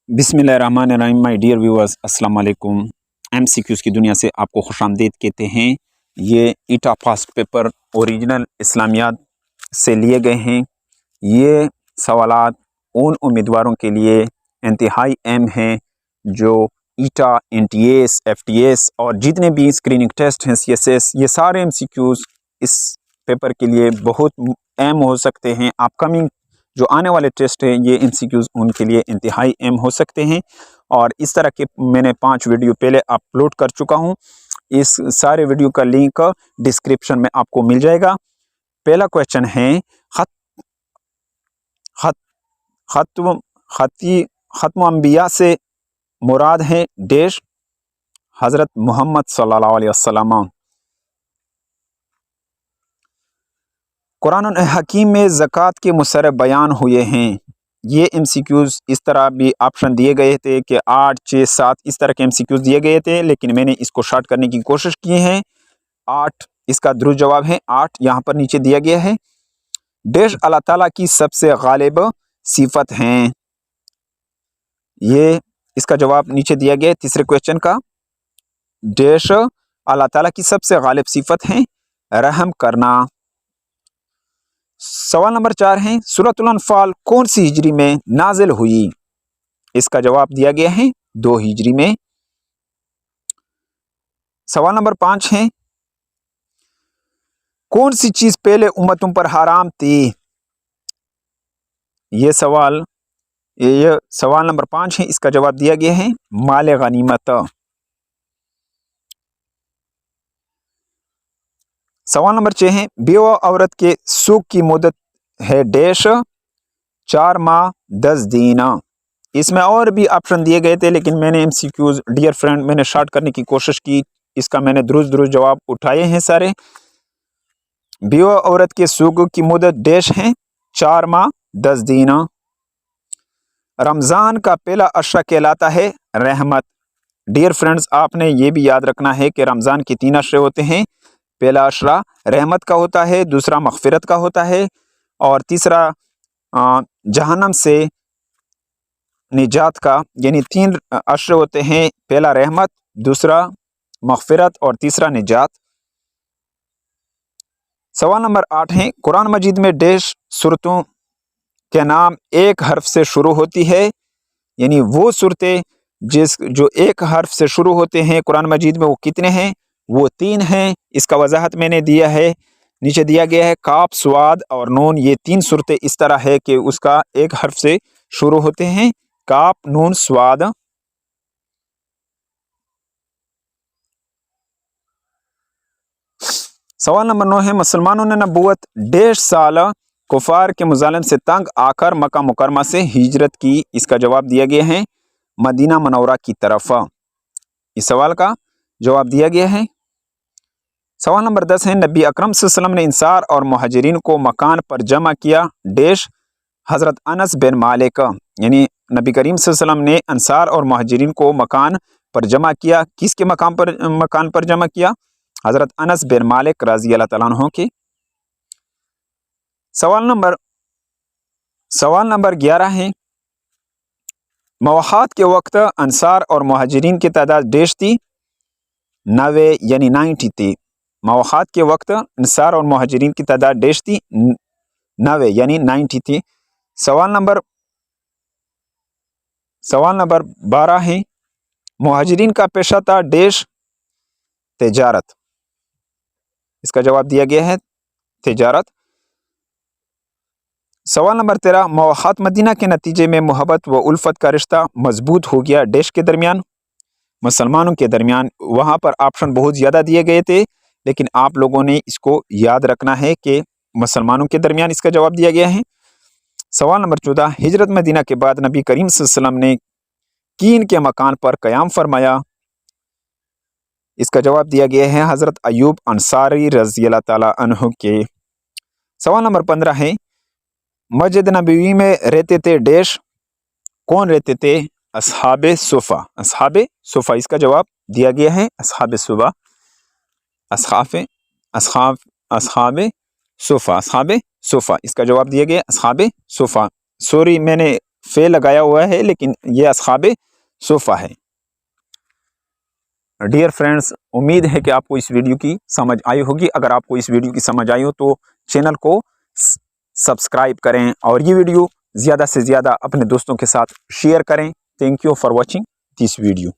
बिस्मिल्लाहिर्रहमानिर्रहीम। My dear viewers, अस्सलाम वालेकुम। MCQs की दुनिया से आपको खुशामदीद कहते हैं। ये ईटा फास्ट पेपर ओरिजिनल इस्लामियात से लिए गए हैं। ये सवालात उन उम्मीदवारों के लिए इंतहाई अहम हैं जो ईटा, NTA, FTS और जितने भी स्क्रीनिंग टेस्ट हैं, CSS, ये सारे MCQs इस पेपर के लिए बहुत अहम हो सकते हैं। अपकमिंग जो आने वाले टेस्ट हैं, ये MCQs उनके लिए इंतहाई अहम हो सकते हैं। और इस तरह के मैंने 5 वीडियो पहले अपलोड कर चुका हूँ। इस सारे वीडियो का लिंक डिस्क्रिप्शन में आपको मिल जाएगा। पहला क्वेश्चन है, खत्म अंबिया से मुराद है डैश हज़रत मोहम्मद सल्लल्लाहु अलैहि वसल्लम। कुरान हकीम में ज़कात के मुसर्रफ बयान हुए हैं। ये MCQs इस तरह भी ऑप्शन दिए गए थे कि 8, 6, 7 इस तरह के MCQs दिए गए थे, लेकिन मैंने इसको शॉर्ट करने की कोशिश की है। 8 इसका दुरुस्त जवाब है। 8 यहाँ पर नीचे दिया गया है। डैश अल्लाह ताला की सबसे गालिब सिफत हैं। ये इसका जवाब नीचे दिया गया है तीसरे क्वेश्चन का। डैश अल्लाह ताला की सबसे गालिब सिफत हैं रहम करना। सवाल नंबर 4 है, सूरतुल अनफाल कौन सी हिजरी में नाजिल हुई? इसका जवाब दिया गया है 2 हिजरी में। सवाल नंबर 5 है, कौन सी चीज पहले उम्मतों पर हराम थी? ये सवाल नंबर 5 है। इसका जवाब दिया गया है माल गनीमत। सवाल नंबर 6 है, बेवा औरत के सूख की मुद्दत है डैश 4 माह 10 दिन। इसमें और भी ऑप्शन दिए गए थे, लेकिन मैंने MCQs डियर फ्रेंड मैंने शॉर्ट करने की कोशिश की। इसका मैंने दुरुस्त जवाब उठाए हैं सारे। बेवा औरत के सूख की मुद्दत डैश है 4 माह 10 दिन। रमज़ान का पहला अशरा कहलाता है रहमत। डियर फ्रेंड्स, आपने ये भी याद रखना है कि रमज़ान के 3 अशरे होते हैं। पहला अशरा रहमत का होता है, दूसरा मग़फ़िरत का होता है और तीसरा जहन्नम से निजात का। यानी 3 अशरे होते हैं, पहला रहमत, दूसरा मग़फ़िरत और तीसरा निजात। सवाल नंबर 8 है, कुरान मजीद में डैश सूरतों के नाम एक हर्फ से शुरू होती है। यानी वो सूरतें जो एक हर्फ से शुरू होते हैं कुरान मजीद में, वो कितने हैं? वो 3 हैं। इसका वजाहत मैंने दिया है, नीचे दिया गया है। काफ, स्वाद और नून, ये 3 सूरतें इस तरह है कि उसका एक हर्फ से शुरू होते हैं। काफ, नून, स्वाद। सवाल नंबर 9 है, मुसलमानों ने नबूवत डैश साल कुफार के मुजालिम से तंग आकर मक्का मुकरमा से हिजरत की। इसका जवाब दिया गया है मदीना मनौरा की तरफ। इस सवाल का जवाब दिया गया है। सवाल नंबर 10 है, नबी अकरम सल्लल्लाहु अलैहि वसल्लम ने इंसार और मुहाजिरीन को मकान पर जमा किया डैश हज़रत अनस बिन मालिक। यानी नबी करीम सल्लल्लाहु अलैहि वसल्लम ने अंसार और मुहाजिरीन को मकान पर जमा किया। किसके मकान पर जमा किया? हज़रत अनस बिन मालिक रज़ी अल्लाह तआला अन्हु के। सवाल नंबर 11 है, मवाहात के वक्त अंसार और मुहाजिरीन की तादाद डैश थी 90 यानी 90 थी। मवाहात के वक्त अंसार और मुहाजिरीन की तादाद डैश थी 90 यानी 90 थी। सवाल नंबर 12 है, मुहाजिरीन का पेशा था डैश तिजारत। इसका जवाब दिया गया है तिजारत। सवाल नंबर 13, मवाहात मदीना के नतीजे में मोहब्बत व उल्फत का रिश्ता मजबूत हो गया डैश के दरमियान, मुसलमानों के दरमियान। वहाँ पर ऑप्शन बहुत ज़्यादा दिए गए थे, लेकिन आप लोगों ने इसको याद रखना है कि मुसलमानों के दरमियान इसका जवाब दिया गया है। सवाल नंबर 14, हिजरत मदीना के बाद नबी करीम सल्लल्लाहु अलैहि वसल्लम ने कीन के मकान पर क़याम फरमाया। इसका जवाब दिया गया है हज़रत अयूब अंसारी रज़ी अल्लाह तआला अन्हु के। सवाल नंबर 15 है, मस्जिद नबवी में रहते थे डैश, कौन रहते थे? असहाबे सुफ़ा। असहाबे सुफ़ा, इसका जवाब दिया गया है असहाबे सुफ़ा। असहाबे सुफ़ा, इसका जवाब दिया गया असहाबे सुफ़ा। सॉरी, मैंने فے لگایا ہوا ہے لیکن یہ اصحاب صفہ ہے۔ ڈیئر فرینڈز، امید ہے کہ آپ کو اس ویڈیو کی سمجھ آئی ہوگی۔ اگر آپ کو اس ویڈیو کی سمجھ آئی ہو تو چینل کو سبسکرائب کریں اور یہ ویڈیو زیادہ سے زیادہ اپنے دوستوں کے ساتھ شیئر کریں۔ Thank you for watching this video.